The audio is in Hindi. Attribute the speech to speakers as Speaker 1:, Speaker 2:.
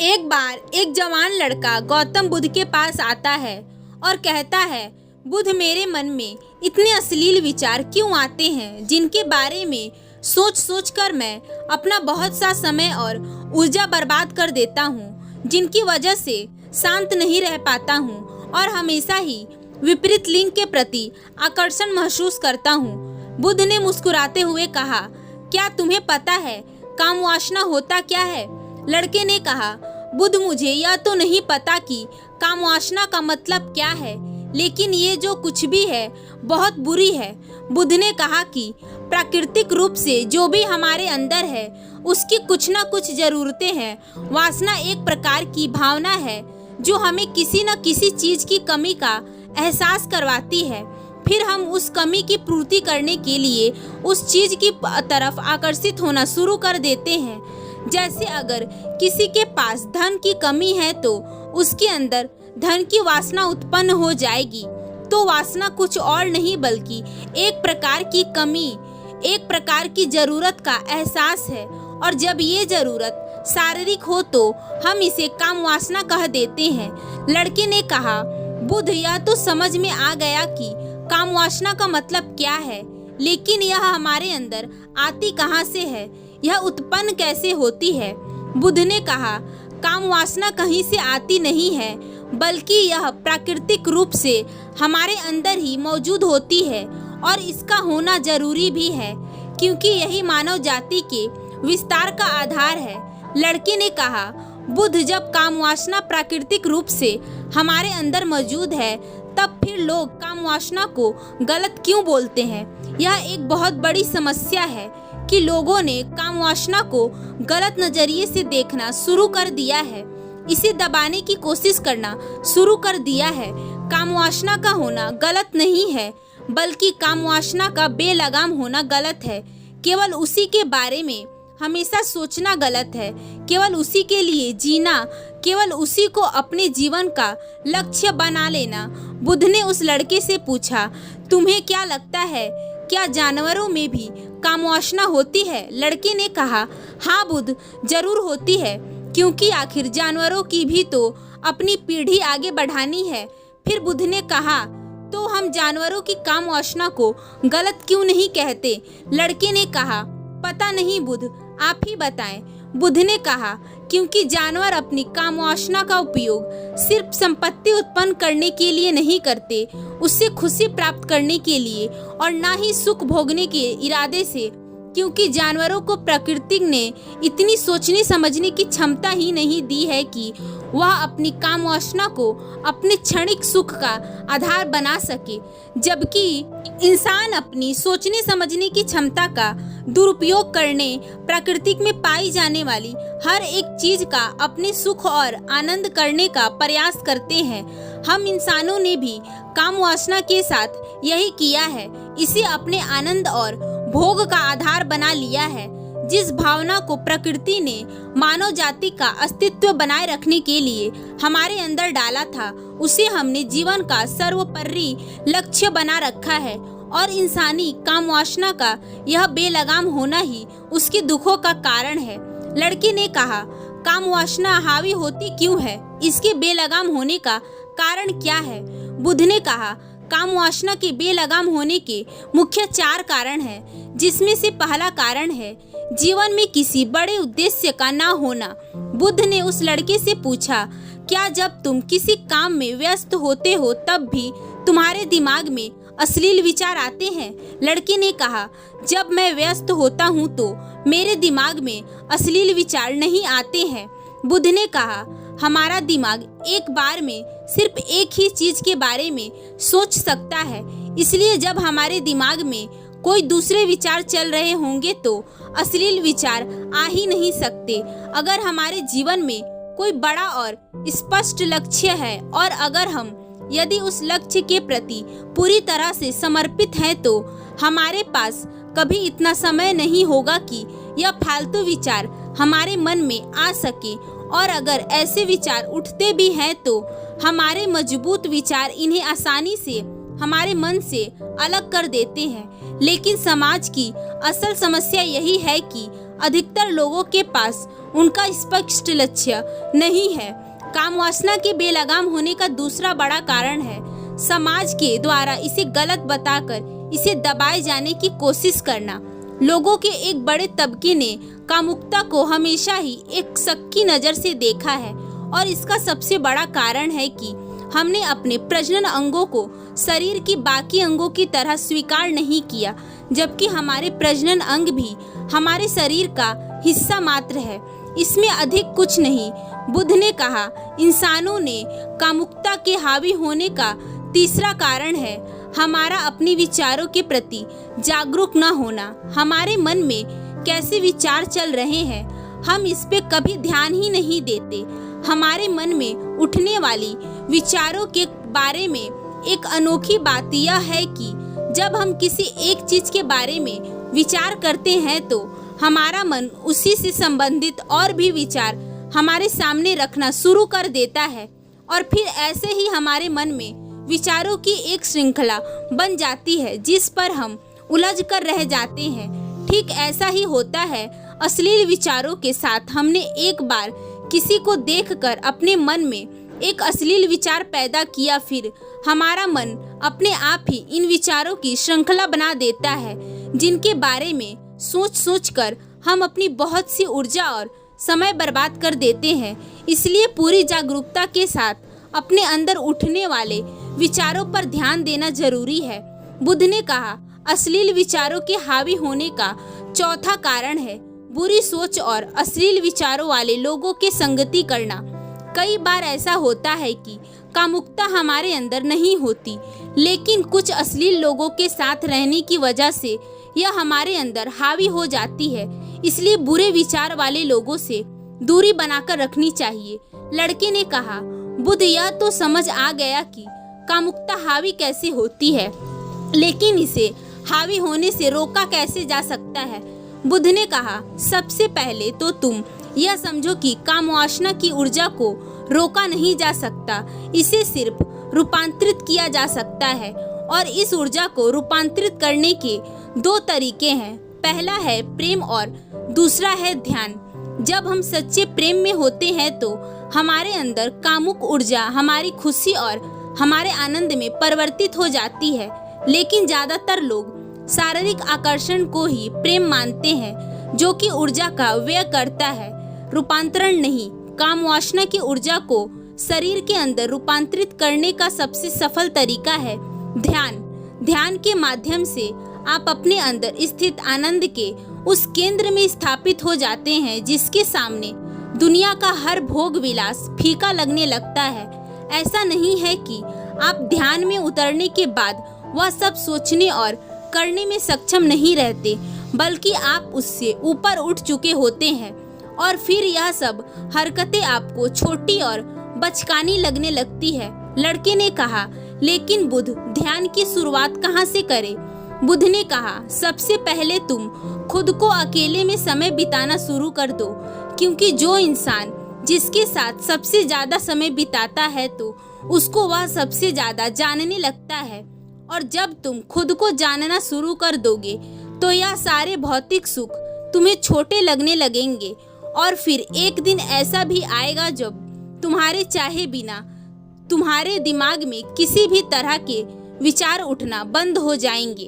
Speaker 1: एक बार एक जवान लड़का गौतम बुद्ध के पास आता है और कहता है, बुद्ध, मेरे मन में इतने अश्लील विचार क्यों आते हैं जिनके बारे में सोच सोच कर मैं अपना बहुत सा समय और ऊर्जा बर्बाद कर देता हूँ, जिनकी वजह से शांत नहीं रह पाता हूँ और हमेशा ही विपरीत लिंग के प्रति आकर्षण महसूस करता हूँ। बुद्ध ने मुस्कुराते हुए कहा, क्या तुम्हें पता है काम वासना होता क्या है? लड़के ने कहा, बुद्ध, मुझे यह तो नहीं पता कि काम वासना का मतलब क्या है, लेकिन ये जो कुछ भी है बहुत बुरी है। बुद्ध ने कहा कि प्राकृतिक रूप से जो भी हमारे अंदर है उसकी कुछ ना कुछ जरूरतें हैं। वासना एक प्रकार की भावना है जो हमें किसी न किसी चीज की कमी का एहसास करवाती है, फिर हम उस कमी की पूर्ति करने के लिए उस चीज की तरफ आकर्षित होना शुरू कर देते हैं। जैसे अगर किसी के पास धन की कमी है तो उसके अंदर धन की वासना उत्पन्न हो जाएगी। तो वासना कुछ और नहीं बल्कि एक प्रकार की कमी, एक प्रकार की जरूरत का एहसास है, और जब ये जरूरत शारीरिक हो तो हम इसे काम वासना कह देते हैं। लड़के ने कहा, बुद्ध, यह तो समझ में आ गया कि काम वासना का मतलब क्या है, लेकिन यह हमारे अंदर आती कहाँ से है, यह उत्पन्न कैसे होती है? बुद्ध ने कहा, काम वासना कहीं से आती नहीं है, बल्कि यह प्राकृतिक रूप से हमारे अंदर ही मौजूद होती है और इसका होना जरूरी भी है, क्योंकि यही मानव जाति के विस्तार का आधार है। लड़के ने कहा, बुद्ध, जब काम वासना प्राकृतिक रूप से हमारे अंदर मौजूद है तब फिर लोग काम वासना को गलत क्यों बोलते हैं? यह एक बहुत बड़ी समस्या है कि लोगों ने काम वासना को गलत नजरिए से देखना शुरू कर दिया है, इसे दबाने की कोशिश करना शुरू कर दिया है। काम वासना का होना गलत नहीं है, बल्कि काम वासना का बेलगाम होना गलत है। केवल उसी के बारे में हमेशा सोचना गलत है, केवल उसी के लिए जीना, केवल उसी को अपने जीवन का लक्ष्य बना लेना। बुद्ध ने उस लड़के से पूछा, तुम्हें क्या लगता है, क्या जानवरों में भी काम वासना होती है? लड़के ने कहा, हाँ बुद्ध, जरूर होती है, क्योंकि आखिर जानवरों की भी तो अपनी पीढ़ी आगे बढ़ानी है। फिर बुद्ध ने कहा, तो हम जानवरों की काम वासना को गलत क्यों नहीं कहते? लड़के ने कहा, पता नहीं बुद्ध, आप ही बताएं। बुद्ध ने कहा, क्योंकि जानवर अपनी काम वासना का उपयोग सिर्फ संपत्ति उत्पन्न करने के लिए नहीं करते, उससे खुशी प्राप्त करने के लिए और ना ही सुख भोगने के इरादे से, क्योंकि जानवरों को प्रकृति ने इतनी सोचने समझने की क्षमता ही नहीं दी है कि वह अपनी काम वासना को अपने क्षणिक सुख का आधार बना सके, जबकि इंसान अपनी सोचने समझने की क्षमता का दुरुपयोग करने, प्रकृति में पाई जाने वाली हर एक चीज का अपने सुख और आनंद करने का प्रयास करते हैं। हम इंसानों ने भी काम वासना के साथ यही किया है, इसे अपने आनंद और भोग का आधार बना लिया है। जिस भावना को प्रकृति ने मानव जाति का अस्तित्व बनाए रखने के लिए हमारे अंदर डाला था, उसे हमने जीवन का सर्वोपरि लक्ष्य बना रखा है, और इंसानी काम वासना का यह बेलगाम होना ही उसके दुखों का कारण है। लड़के ने कहा, काम वासना हावी होती क्यों है? इसके बेलगाम होने का कारण क्या है? बुद्ध ने कहा, काम वासना के बेलगाम होने के मुख्य 4 कारण हैं, जिसमें से पहला कारण है जीवन में किसी बड़े उद्देश्य का ना होना। बुद्ध ने उस लड़के से पूछा, क्या जब तुम किसी काम में व्यस्त होते हो तब भी तुम्हारे दिमाग में अश्लील विचार आते हैं? लड़के ने कहा, जब मैं व्यस्त होता हूँ तो मेरे दिमाग में अश्लील विचार नहीं आते हैं। बुद्ध ने कहा, हमारा दिमाग एक बार में सिर्फ एक ही चीज के बारे में सोच सकता है, इसलिए जब हमारे दिमाग में कोई दूसरे विचार चल रहे होंगे तो अश्लील विचार आ ही नहीं सकते। अगर हमारे जीवन में कोई बड़ा और स्पष्ट लक्ष्य है और अगर हम यदि उस लक्ष्य के प्रति पूरी तरह से समर्पित हैं तो हमारे पास कभी इतना समय नहीं होगा कि यह फालतू विचार हमारे मन में आ सके, और अगर ऐसे विचार उठते भी हैं तो हमारे मजबूत विचार इन्हें आसानी से हमारे मन से अलग कर देते हैं। लेकिन समाज की असल समस्या यही है कि अधिकतर लोगों के पास उनका स्पष्ट लक्ष्य नहीं है। काम वासना के बेलगाम होने का दूसरा बड़ा कारण है समाज के द्वारा इसे गलत बताकर इसे दबाए जाने की कोशिश करना। लोगों के एक बड़े तबके ने कामुकता को हमेशा ही एक शक की नज़र से देखा है और इसका सबसे बड़ा कारण है कि हमने अपने प्रजनन अंगों को शरीर की बाकी अंगों की तरह स्वीकार नहीं किया, जबकि हमारे प्रजनन अंग भी हमारे शरीर का हिस्सा मात्र है, इसमें अधिक कुछ नहीं। बुद्ध ने कहा, इंसानों ने कामुकता के हावी होने का तीसरा कारण है हमारा अपने विचारों के प्रति जागरूक न होना। हमारे मन में कैसे विचार चल रहे हैं हम इस पे कभी ध्यान ही नहीं देते। हमारे मन में उठने वाली विचारों के बारे में एक अनोखी बात यह है कि जब हम किसी एक चीज के बारे में विचार करते हैं तो हमारा मन उसी से संबंधित और भी विचार हमारे सामने रखना शुरू कर देता है और फिर ऐसे ही हमारे मन में विचारों की एक श्रृंखला बन जाती है जिस पर हम उलझ कर रह जाते हैं। ठीक ऐसा ही होता है अश्लील विचारों के साथ। हमने एक बार किसी को देखकर अपने मन में एक अश्लील विचार पैदा किया, फिर हमारा मन अपने आप ही इन विचारों की श्रृंखला बना देता है जिनके बारे में सोच सोच कर हम अपनी बहुत सी ऊर्जा और समय बर्बाद कर देते हैं। इसलिए पूरी जागरूकता के साथ अपने अंदर उठने वाले विचारों पर ध्यान देना जरूरी है। बुद्ध ने कहा, अश्लील विचारों के हावी होने का चौथा कारण है बुरी सोच और अश्लील विचारों वाले लोगों के संगति करना। कई बार ऐसा होता है कि कामुकता हमारे अंदर नहीं होती, लेकिन कुछ अश्लील लोगों के साथ रहने की वजह से यह हमारे अंदर हावी हो जाती है। इसलिए बुरे विचार वाले लोगों से दूरी बनाकर रखनी चाहिए। लड़के ने कहा, बुद्ध, यह तो समझ आ गया कि कामुकता हावी कैसे होती है, लेकिन इसे हावी होने से रोका कैसे जा सकता है। बुद्ध ने कहा, सबसे पहले तो तुम यह समझो कि काम वासना की ऊर्जा को रोका नहीं जा सकता, इसे सिर्फ रूपांतरित किया जा सकता है। और इस ऊर्जा को रूपांतरित करने के दो तरीके हैं, पहला है प्रेम और दूसरा है ध्यान। जब हम सच्चे प्रेम में होते हैं तो हमारे अंदर कामुक ऊर्जा हमारी खुशी और हमारे आनंद में परिवर्तित हो जाती है। लेकिन ज्यादातर लोग शारीरिक आकर्षण को ही प्रेम मानते हैं, जो कि ऊर्जा का व्यय करता है, रूपांतरण नहीं। काम वासना की ऊर्जा को शरीर के अंदर रूपांतरित करने का सबसे सफल तरीका है ध्यान। ध्यान के माध्यम से आप अपने अंदर स्थित आनंद के उस केंद्र में स्थापित हो जाते हैं जिसके सामने दुनिया का हर भोग विलास फीका लगने लगता है। ऐसा नहीं है कि आप ध्यान में उतरने के बाद वह सब सोचने और करने में सक्षम नहीं रहते, बल्कि आप उससे ऊपर उठ चुके होते हैं और फिर यह सब हरकतें आपको छोटी और बचकानी लगने लगती है। लड़के ने कहा, लेकिन बुद्ध, ध्यान की शुरुआत कहाँ से करें? बुद्ध ने कहा, सबसे पहले तुम खुद को अकेले में समय बिताना शुरू कर दो, क्योंकि जो इंसान जिसके साथ सबसे ज्यादा समय बिताता है तो उसको वह सबसे ज्यादा जानने लगता है। और जब तुम खुद को जानना शुरू कर दोगे तो यह सारे भौतिक सुख तुम्हें छोटे लगने लगेंगे और फिर एक दिन ऐसा भी आएगा जब तुम्हारे चाहे बिना तुम्हारे दिमाग में किसी भी तरह के विचार उठना बंद हो जाएंगे।